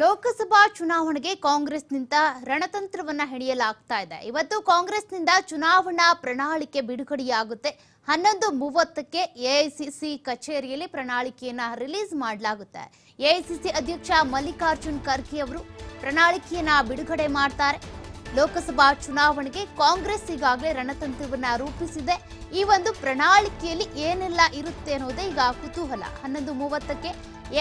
ಲೋಕಸಭಾ ಚುನಾವಣೆಗೆ ಕಾಂಗ್ರೆಸ್ನಿಂದ ರಣತಂತ್ರವನ್ನ ಹೆಣೆಯಲಾಗ್ತಾ ಇದೆ. ಇವತ್ತು ಕಾಂಗ್ರೆಸ್ನಿಂದ ಚುನಾವಣಾ ಪ್ರಣಾಳಿಕೆ ಬಿಡುಗಡೆಯಾಗುತ್ತೆ. 11:30ಕ್ಕೆ ಎಐಸಿಸಿ ಕಚೇರಿಯಲ್ಲಿ ಪ್ರಣಾಳಿಕೆಯನ್ನ ರಿಲೀಸ್ ಮಾಡಲಾಗುತ್ತೆ. ಎಐಸಿಸಿ ಅಧ್ಯಕ್ಷ ಮಲ್ಲಿಕಾರ್ಜುನ್ ಖರ್ಗೆ ಅವರು ಪ್ರಣಾಳಿಕೆಯನ್ನ ಬಿಡುಗಡೆ ಮಾಡ್ತಾರೆ. ಲೋಕಸಭಾ ಚುನಾವಣೆಗೆ ಕಾಂಗ್ರೆಸ್ ಈಗಾಗಲೇ ರಣತಂತ್ರವನ್ನ ರೂಪಿಸಿದೆ. ಈ ಒಂದು ಪ್ರಣಾಳಿಕೆಯಲ್ಲಿ ಏನೆಲ್ಲ ಇರುತ್ತೆ ಅನ್ನೋದೇ ಈಗ ಕುತೂಹಲ. 11:30ಕ್ಕೆ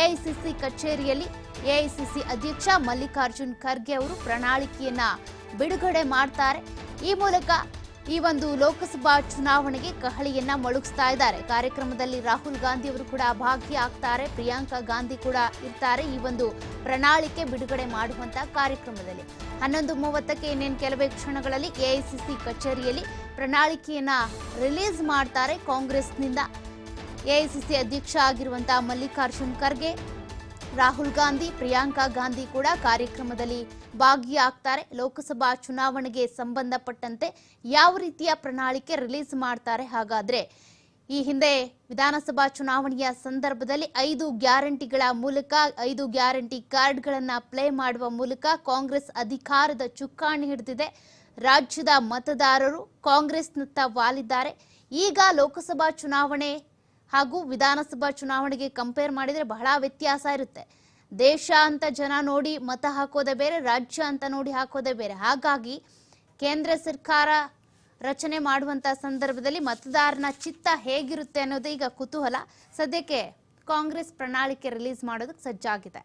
ಎಐಸಿಸಿ ಕಚೇರಿಯಲ್ಲಿ ಎಐಸಿಸಿ ಅಧ್ಯಕ್ಷ ಮಲ್ಲಿಕಾರ್ಜುನ್ ಖರ್ಗೆ ಅವರು ಪ್ರಣಾಳಿಕೆಯನ್ನ ಬಿಡುಗಡೆ ಮಾಡ್ತಾರೆ. ಈ ಮೂಲಕ ಈ ಒಂದು ಲೋಕಸಭಾ ಚುನಾವಣೆಗೆ ಕಹಳೆಯನ್ನ ಮೊಳಗಿಸ್ತಾ ಇದ್ದಾರೆ. ಕಾರ್ಯಕ್ರಮದಲ್ಲಿ ರಾಹುಲ್ ಗಾಂಧಿ ಅವರು ಕೂಡ ಭಾಗಿಯಾಗ್ತಾರೆ, ಪ್ರಿಯಾಂಕಾ ಗಾಂಧಿ ಕೂಡ ಇರ್ತಾರೆ ಈ ಒಂದು ಪ್ರಣಾಳಿಕೆ ಬಿಡುಗಡೆ ಮಾಡುವಂತ ಕಾರ್ಯಕ್ರಮದಲ್ಲಿ. 11:30ಕ್ಕೆ ಇನ್ನೇನು ಕೆಲವೇ ಕ್ಷಣಗಳಲ್ಲಿ ಎಐಸಿಸಿ ಕಚೇರಿಯಲ್ಲಿ ಪ್ರಣಾಳಿಕೆಯನ್ನ ರಿಲೀಸ್ ಮಾಡ್ತಾರೆ. ಕಾಂಗ್ರೆಸ್ನಿಂದ ಎಐಸಿಸಿ ಅಧ್ಯಕ್ಷ ಆಗಿರುವಂತಹ ಮಲ್ಲಿಕಾರ್ಜುನ್ ಖರ್ಗೆ, ರಾಹುಲ್ ಗಾಂಧಿ, ಪ್ರಿಯಾಂಕಾ ಗಾಂಧಿ ಕೂಡ ಕಾರ್ಯಕ್ರಮದಲ್ಲಿ ಭಾಗಿಯಾಗ್ತಾರೆ. ಲೋಕಸಭಾ ಚುನಾವಣೆಗೆ ಸಂಬಂಧಪಟ್ಟಂತೆ ಯಾವ ರೀತಿಯ ಪ್ರಣಾಳಿಕೆ ರಿಲೀಸ್ ಮಾಡ್ತಾರೆ? ಹಾಗಾದ್ರೆ ಈ ಹಿಂದೆ ವಿಧಾನಸಭಾ ಚುನಾವಣೆಯ ಸಂದರ್ಭದಲ್ಲಿ 5 ಗ್ಯಾರಂಟಿಗಳ ಮೂಲಕ 5 ಗ್ಯಾರಂಟಿ ಕಾರ್ಡ್ಗಳನ್ನ ಪ್ಲೇ ಮಾಡುವ ಮೂಲಕ ಕಾಂಗ್ರೆಸ್ ಅಧಿಕಾರದ ಚುಕ್ಕಾಣಿ ಹಿಡಿದಿದೆ. ರಾಜ್ಯದ ಮತದಾರರು ಕಾಂಗ್ರೆಸ್ನತ್ತ ವಾಲಿದ್ದಾರೆ. ಈಗ ಲೋಕಸಭಾ ಚುನಾವಣೆ ಹಾಗೂ ವಿಧಾನಸಭಾ ಚುನಾವಣೆಗೆ ಕಂಪೇರ್ ಮಾಡಿದರೆ ಬಹಳ ವ್ಯತ್ಯಾಸ ಇರುತ್ತೆ. ದೇಶ ಅಂತ ಜನ ನೋಡಿ ಮತ ಹಾಕೋದೇ ಬೇರೆ, ರಾಜ್ಯ ಅಂತ ನೋಡಿ ಹಾಕೋದೇ ಬೇರೆ. ಹಾಗಾಗಿ ಕೇಂದ್ರ ಸರ್ಕಾರ ರಚನೆ ಮಾಡುವಂತ ಸಂದರ್ಭದಲ್ಲಿ ಮತದಾರನ ಚಿತ್ತ ಹೇಗಿರುತ್ತೆ ಅನ್ನೋದೇ ಈಗ ಕುತೂಹಲ. ಸದ್ಯಕ್ಕೆ ಕಾಂಗ್ರೆಸ್ ಪ್ರಣಾಳಿಕೆ ರಿಲೀಸ್ ಮಾಡೋದಕ್ಕೆ ಸಜ್ಜಾಗಿದೆ.